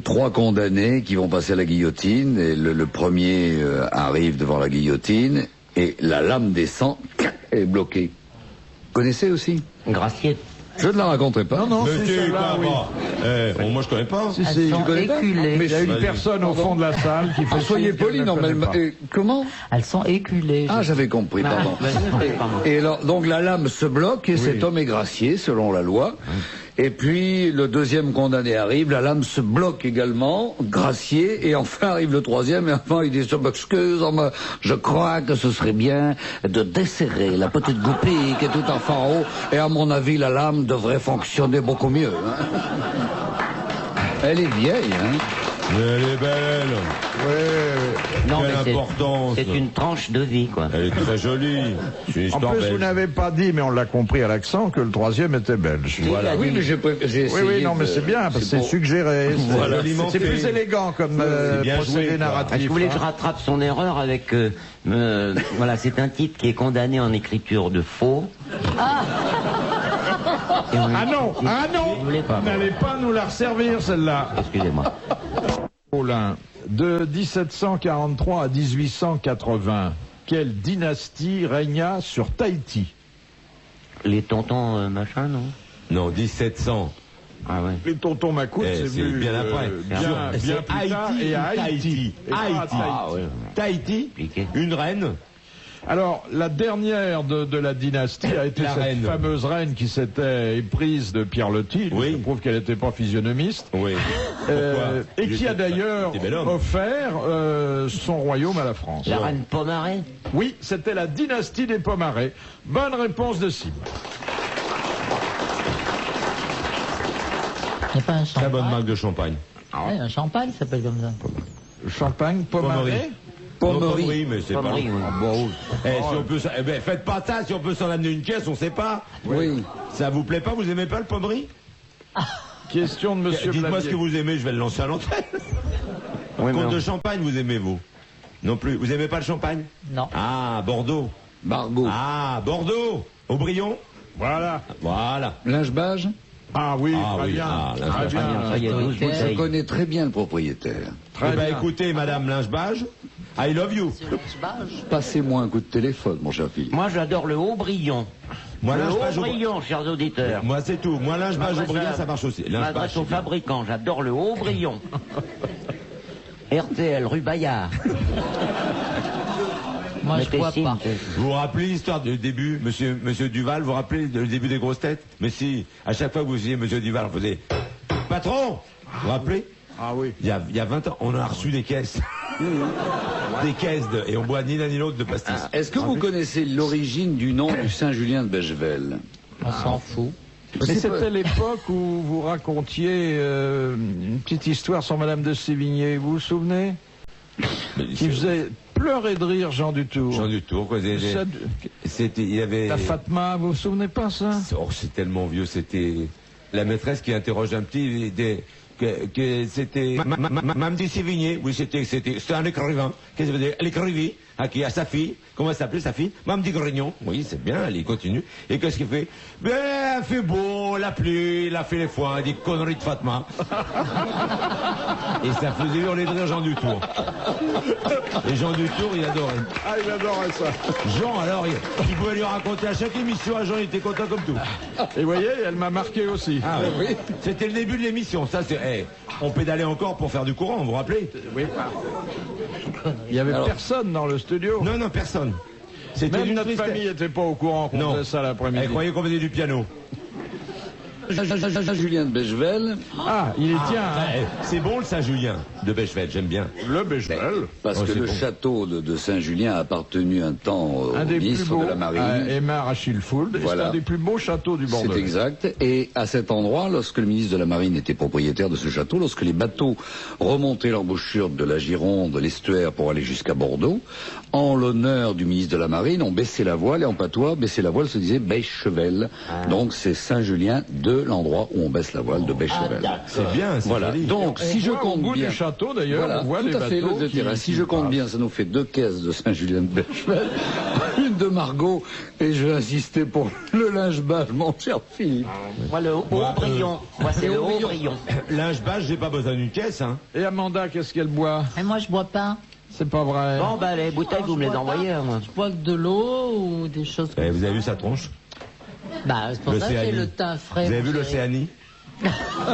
3 condamnés qui vont passer à la guillotine, et le premier arrive devant la guillotine, et la lame descend, est bloquée. Vous connaissez aussi? Gracier. Je ne la raconterai pas. Non, Mais c'est tu, celle-là, quoi, oui. bon. Bon, moi je connais pas. Si, Elles si, sont je connais pas. éculées. Mais il y a une Vas-y. personne au fond de la salle qui fait Soyez signe qu'elle poli, ne non, mais connaît pas. comment? Elles sont éculées. Ah, j'avais compris, pardon. Vas-y. Et alors, donc la lame se bloque et cet homme est gracié selon la loi. Et puis le deuxième condamné arrive, la lame se bloque également, gracié, et enfin arrive le troisième, et enfin il dit je m'excuse, je crois que ce serait bien de desserrer la petite goupille qui est tout en haut, et à mon avis la lame devrait fonctionner beaucoup mieux. Hein. Elle est vieille, hein. Mais elle est belle. Non, Quelle mais importance. c'est une tranche de vie, quoi. Elle est très jolie. C'est une En histoire plus, belge. vous n'avez pas dit, mais on l'a compris à l'accent, que le troisième était belge. Voilà. Oui, mais j'ai essayé. Oui, non, mais c'est bien, parce que c'est pour- suggéré. Voilà, C'est plus élégant comme C'est bien procédé joué, quoi. narratif. Ah, je voulais que je hein. rattrape son erreur avec... voilà, c'est un type qui est condamné en écriture de faux. Et on- Ah non, Je voulais pas. n'allez pas nous la resservir, celle-là. Excusez-moi. Paulin, de 1743 à 1880, quelle dynastie régna sur Tahiti? Les tontons machin, non? Non, 1700. Ah ouais. Les tontons Macoutes, Eh, c'est venu bien après. bien C'est plus tard, et à Haïti. Et pas à Haïti. Tahiti. Ah ouais. Tahiti, Compliqué. une reine. Alors, la dernière de la dynastie a été La cette reine. fameuse reine qui s'était éprise de Pierre Loti. Oui. Je prouve qu'elle n'était pas physionomiste. Oui. Et Il qui a était- d'ailleurs c'était bel homme. offert son royaume à la France. La reine Pomaré? Oui, c'était la dynastie des Pomarés. Bonne réponse de Sim. Il n'y a pas un Très champagne. bonne marque de champagne. Ouais, un champagne s'appelle comme ça. Champagne, Pomaré. Pommery, mais c'est pas Pommery, long. oui. Ah, bon, si on peut, eh ben, faites pas ça, si on peut s'en amener une caisse, on sait pas. Oui. Ça vous plaît pas, vous aimez pas le pommery? Question de Monsieur Dites-moi Blavier. ce que vous aimez, je vais le lancer à l'antenne. Oui, mais Compte on- de champagne, vous aimez, vous? Non plus. Vous aimez pas le champagne? Non. Ah, Bordeaux. Margot. Ah, Bordeaux. Aubryon. Voilà. Voilà. Linge-bage. Ah oui, Ah très oui, bien. ah, là, très c'est bien. bien, ça y est, 12 Autoritaire. Je bouteilles. connais très bien le propriétaire. Très Eh ben, bien. écoutez, Madame Lingebage, I love you. Passez-moi un coup de téléphone, mon cher Philippe. Moi, j'adore le Haut-Brion. Moi, Le Lingebage, Haut-Brion, chers auditeurs. moi, c'est tout. Moi, Lingebage, Aubryon, ça marche aussi. Je Lingebage, m'adresse c'est aux bien. fabricants, j'adore le Haut-Brion. RTL, rue Bayard. Moi, je Mettez vois signe, pas. Vous vous rappelez l'histoire du début, monsieur Duval, vous vous rappelez le début des grosses têtes? Mais si, à chaque fois que vous disiez monsieur Duval, vous faisiez patron! Vous vous rappelez? Ah oui. Il y a 20 ans, on a reçu des caisses. Des caisses et on boit ni l'un ni l'autre de pastis. Est-ce que vous connaissez l'origine du nom du Saint-Julien de Bechevel? On s'en fout. Mais C'est c'était pas- l'époque où vous racontiez une petite histoire sur Madame de Sévigné, vous vous souvenez? Qui faisait pleurer de rire Jean Dutour. Jean Dutour, quoi. Ça- C'était, il y avait. La Fatma, vous vous souvenez pas ça? Oh, c'est tellement vieux, c'était la maîtresse qui interroge un petit, que c'était Mme de Sévigné, oui, c'était un écrivain. Qu'est-ce que ça veut dire? L'écrivain, à qui? À sa fille. Comment elle s'appelait, sa fille? Mme de Grignon. Oui, c'est bien, elle y continue. Et qu'est-ce qu'il fait? Ben, elle fait beau, la pluie, elle a fait les foins, des conneries de Fatma. Et ça faisait hurler de rire Jean Dutour. Et Jean Dutour, il adorait. Ah, il adorait ça. Jean, alors, il pouvait lui raconter à chaque émission, Jean, il était content comme tout. Et vous voyez, elle m'a marqué aussi. Ah oui. C'était le début de l'émission. Ça, c'est. On pédalait encore pour faire du courant, vous vous rappelez? Oui. Il y avait personne dans le studio. Non, non, personne. C'était Même une notre tristesse. famille n'était pas au courant qu'on Non. faisait ça l'après-midi. Elle croyait qu'on faisait du piano. Saint-Julien de Bechevel, Ah, il y tient, hein. C'est bon le Saint-Julien de Bechevel, j'aime bien. Le Béchevel. parce Oh, que c'est le bon. château de Saint-Julien a appartenu un temps au Un des plus ministre beaux, de la Marine. à Aymar Achille-Fould. Voilà. C'est un des plus beaux châteaux du C'est Bordelais. exact. Et à cet endroit, lorsque le ministre de la Marine était propriétaire de ce château, lorsque les bateaux remontaient l'embouchure de la Gironde, l'estuaire, pour aller jusqu'à Bordeaux, en l'honneur du ministre de la Marine, on baissait la voile, et en patois, baisser la voile se disait Bechevel. Donc c'est Saint-Julien de de l'endroit où on baisse la voile de Becherel. C'est bien, c'est Voilà. joli. Donc, si je Au compte bout bien, du château, d'ailleurs, voilà, on voit tout les à fait, bateaux le terrain. Si je compte bien, ça nous fait 2 caisses de Saint-Julien de Becherel, une de Margot, et je vais insister pour le linge-bâche, mon cher Philippe. Moi, le Haut-Brion. Moi, c'est le Haut-Brion. Linge bâche, j'ai pas besoin d'une caisse, hein. Et Amanda, qu'est-ce qu'elle boit? Et moi, je bois pas. C'est pas vrai. Bon, bah, les bouteilles, vous me les envoyez, hein, moi. Je bois que de l'eau ou des choses comme Vous avez vu sa tronche? Bah, c'est pour ça que j'ai L'Océanie. le teint frais. Vous avez vu mon chéri. l'Océanie?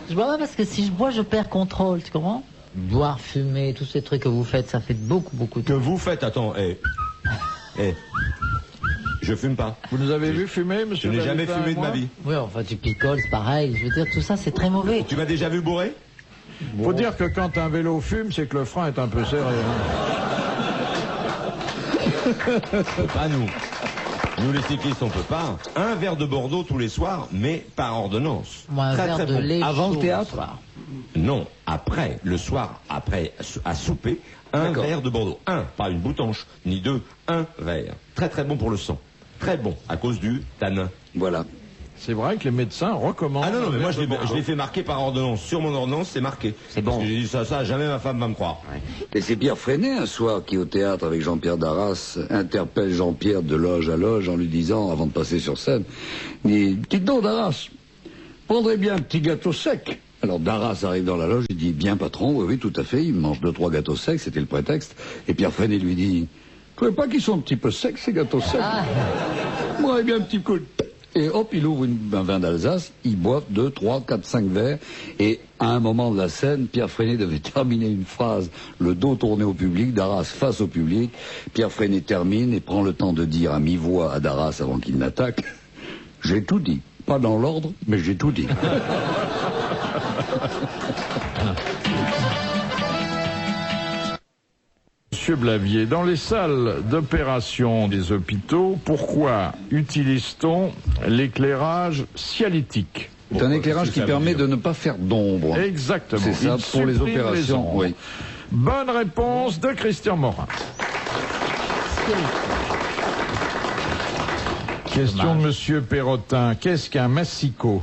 Je bois pas parce que si je bois, je perds contrôle, tu comprends? Boire, fumer, tous ces trucs que vous faites, ça fait beaucoup de... Que vous faites, attends, je fume pas. Vous nous avez vu fumer, Je monsieur n'ai jamais Valentin, fumé de moi ma vie. Oui, enfin, tu picoles, c'est pareil. Je veux dire, tout ça, c'est très mauvais. Tu m'as déjà vu bourré? Faut dire que quand un vélo fume, c'est que le frein est un peu serré. Pas nous. Nous, les cyclistes, on peut pas. Un verre de Bordeaux tous les soirs, mais par ordonnance. Moi, un Très, verre très de bon. lait Avant le chaud théâtre soir. Non, après, le soir, après, à souper, un D'accord. verre de Bordeaux. Un, pas une boutanche, ni deux, un verre. Très très bon pour le sang. Très bon, à cause du tanin. Voilà. C'est vrai que les médecins recommandent. Ah non, non, mais moi je un verre de l'ai Bordeaux. fait marquer par ordonnance. Sur mon ordonnance, c'est marqué. C'est bon. Parce que j'ai dit ça, jamais ma femme va me croire. Et c'est Pierre Freinet, un soir, qui, au théâtre, avec Jean-Pierre Darras, interpelle Jean-Pierre de loge à loge en lui disant, avant de passer sur scène, il dit, dites donc, Darras, prendrez bien un petit gâteau sec. Alors Darras arrive dans la loge, il dit, bien patron, oui, tout à fait, il mange 2-3 gâteaux secs, c'était le prétexte. Et Pierre Freinet lui dit, vous trouvez pas qu'ils sont un petit peu secs, ces gâteaux secs? Moi, bien un petit coup de... Et hop, il ouvre un vin d'Alsace, il boit 2, 3, 4, 5 verres, et à un moment de la scène, Pierre Freinet devait terminer une phrase, le dos tourné au public, Darras face au public. Pierre Freinet termine et prend le temps de dire à mi-voix à Darras avant qu'il n'attaque, j'ai tout dit. Pas dans l'ordre, mais j'ai tout dit. Monsieur Blavier, dans les salles d'opération des hôpitaux, pourquoi utilise-t-on l'éclairage cialytique? C'est un éclairage qui permet de ne pas faire d'ombre. Exactement. C'est ça, Il pour les supprime opérations, ombres. oui. Bonne réponse de Christian Morin. Question de Monsieur Perrotin. Qu'est-ce qu'un massicot?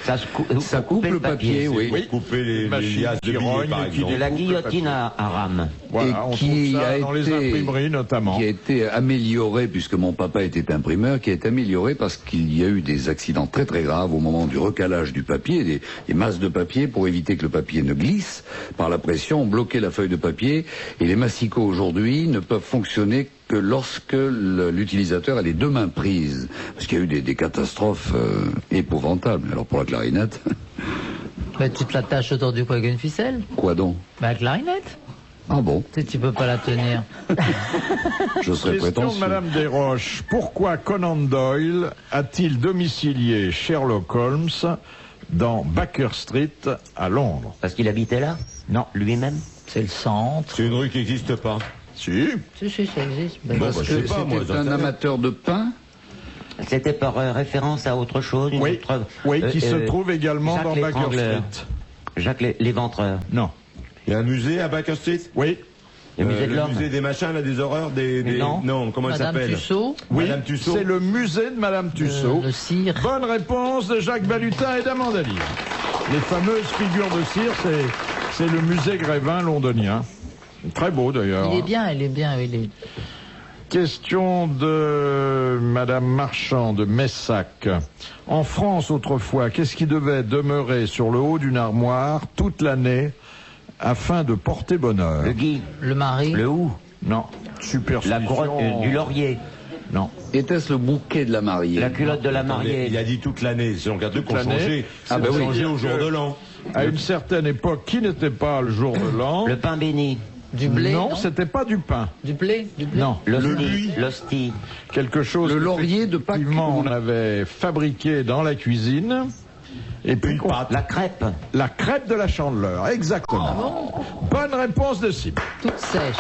Ça coupe le papier, oui. Oui. Couper les Machine liasses de qui billets, rogne par et qui exemple. De la guillotine à rame. Voilà, on qui trouve ça a dans les été- imprimeries notamment. Qui a été amélioré, puisque mon papa était imprimeur, qui a été amélioré parce qu'il y a eu des accidents très très graves au moment du recalage du papier, des masses de papier pour éviter que le papier ne glisse. Par la pression, on bloquait la feuille de papier, et les massicots aujourd'hui ne peuvent fonctionner que lorsque l'utilisateur a les deux mains prises. Parce qu'il y a eu des catastrophes épouvantables. Alors pour la clarinette, Mais tu te l'attaches autour du cou avec une ficelle? quoi donc? Bah, la clarinette. Ah bon, Tu peux pas la tenir. je serais Question de prétentieux. Madame Desroches. Pourquoi Conan Doyle a-t-il domicilié Sherlock Holmes dans Baker Street à Londres? Parce qu'il habitait là? Non. Lui-même? C'est le centre. C'est une rue qui n'existe pas. Si. Si, ça existe. Bon, Parce bah, je que sais pas, moi, c'était j'en un sais rien. amateur de pain. C'était par référence à autre chose? Une Oui, autre, oui, qui se trouve également Jacques dans Baker l'Étrangleur. Street. Jacques l'Éventreur. Non. Il y a un musée à Baker Street? Oui. Le musée de le l'homme. musée des machins, là, des horreurs, des... Non. comment il Madame s'appelle? Tussaud. Oui, Madame Tussaud. c'est le musée de Madame Tussaud. Le cire. Bonne réponse de Jacques Balutin et d'Amanda Lear. Les fameuses figures de cire, c'est le musée Grévin londonien. Très beau d'ailleurs. Il est bien, il est... Question de Madame Marchand de Messac. En France, autrefois, qu'est-ce qui devait demeurer sur le haut d'une armoire toute l'année afin de porter bonheur? Le gui. Le mari. Le hou. Non. Superstition. La couronne du laurier. Non. Était-ce le bouquet de la mariée? La culotte de la mariée. Il a dit toute l'année. C'est donc un truc Toute qu'on l'année. changeait. Ah, C'est bah oui. changé au jour de l'an. À une certaine époque, qui n'était pas le jour de l'an? Le pain béni. Du blé. Non, c'était pas du pain. Du blé. Du blé. Non. L'hostie. L'hostie. Quelque chose. Le laurier de Pâques. Effectivement, on avait fabriqué dans la cuisine. Et puis Une pâte. La crêpe. la crêpe de la Chandeleur, exactement. Bonne réponse de Cyp. Toute sèche.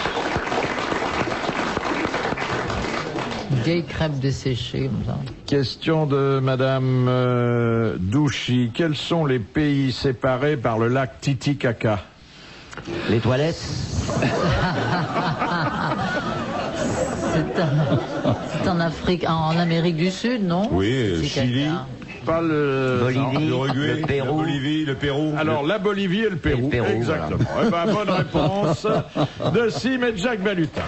Une vieille crêpe desséchée comme ça. Question de Madame Douchy. Quels sont les pays séparés par le lac Titicaca? Les toilettes. C'est un... C'est en Afrique, en Amérique du Sud, non? Oui, Si Chili, quelqu'un- Pas le... Bolivie, l'Uruguay, le Pérou. la Bolivie, le Pérou. Alors, la Bolivie et le Pérou. Et le Pérou, exactement. Eh ben, bonne réponse de Sim et de Jacques Balutin.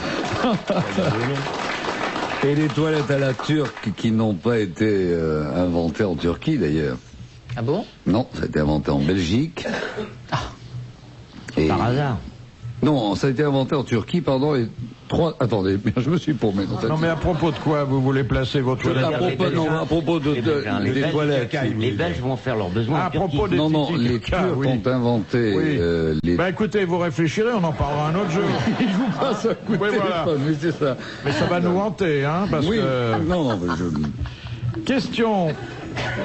Et les toilettes à la turque qui n'ont pas été inventées en Turquie d'ailleurs. Ah bon? Non, ça a été inventé en Belgique. Et... Par hasard. Non, ça a été inventé en Turquie, pardon, et trois... Attendez, je me suis paumé. Non, mais à propos de quoi vous voulez placer vos toilettes? À propos de, Les des Belges, toilettes. les Belges vont faire leurs besoins. À en Turquie. propos des Non, titis les caca, Turcs oui. ont inventé Oui. les... Bah écoutez, vous réfléchirez, on en parlera un autre jour. Je vous passe un coup de Oui, voilà. téléphone, oui, c'est ça. Mais ça va nous hanter, hein, parce Oui, que... non, mais je...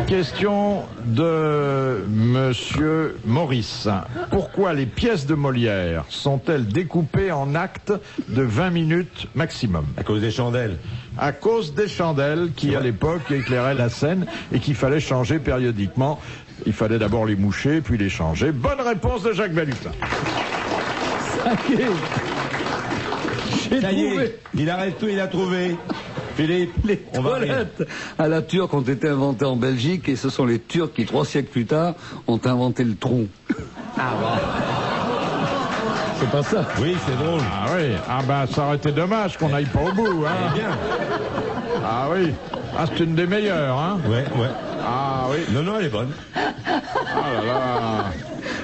Question de Monsieur Maurice. Pourquoi les pièces de Molière sont-elles découpées en actes de 20 minutes maximum? À cause des chandelles. À cause des chandelles qui, à l'époque, éclairaient la scène et qu'il fallait changer périodiquement. Il fallait d'abord les moucher, puis les changer. Bonne réponse de Jacques Balutin. Ça y est, il arrête tout, il a trouvé. Philippe, Les on va rire. toilettes à la turque ont été inventées en Belgique et ce sont les Turcs qui, 3 siècles plus tard, ont inventé le trou. Ah bon. C'est pas ça. Oui, c'est drôle. Ah oui, ah ben ça aurait été dommage qu'on n'aille pas au bout, hein. Bien. Ah oui, ah c'est une des meilleures, hein. Ouais. Ah oui, Non, elle est bonne. ah là là.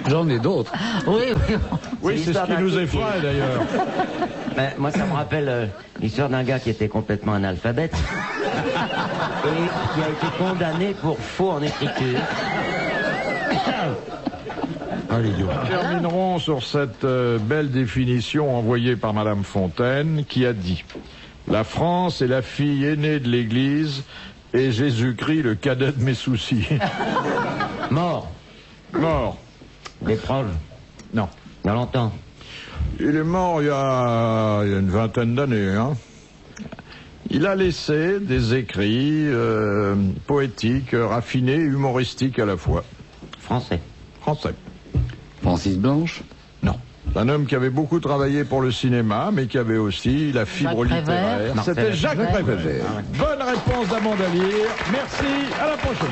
J'en ai d'autres. Oui, oui. Oui, c'est ce l'histoire qui d'un nous type effraie d'ailleurs. Ben, moi, ça me rappelle l'histoire d'un gars qui était complètement analphabète et qui a été condamné pour faux en écriture. Ah, l'idiot. Terminerons sur cette belle définition envoyée par Madame Fontaine qui a dit: la France est la fille aînée de l'Église et Jésus-Christ le cadet de mes soucis. Mort. Mort. Des proches. Non. Il y a longtemps. Il est mort il y a une vingtaine d'années, hein. Il a laissé des écrits poétiques, raffinés, humoristiques à la fois. Français. Français. Francis Blanche. Non. C'est un homme qui avait beaucoup travaillé pour le cinéma, mais qui avait aussi la fibre Jacques littéraire. Prévert. C'était Jacques Jacques Prévert. Prévert. Bonne réponse d'Amanda Lear. Merci, à la prochaine.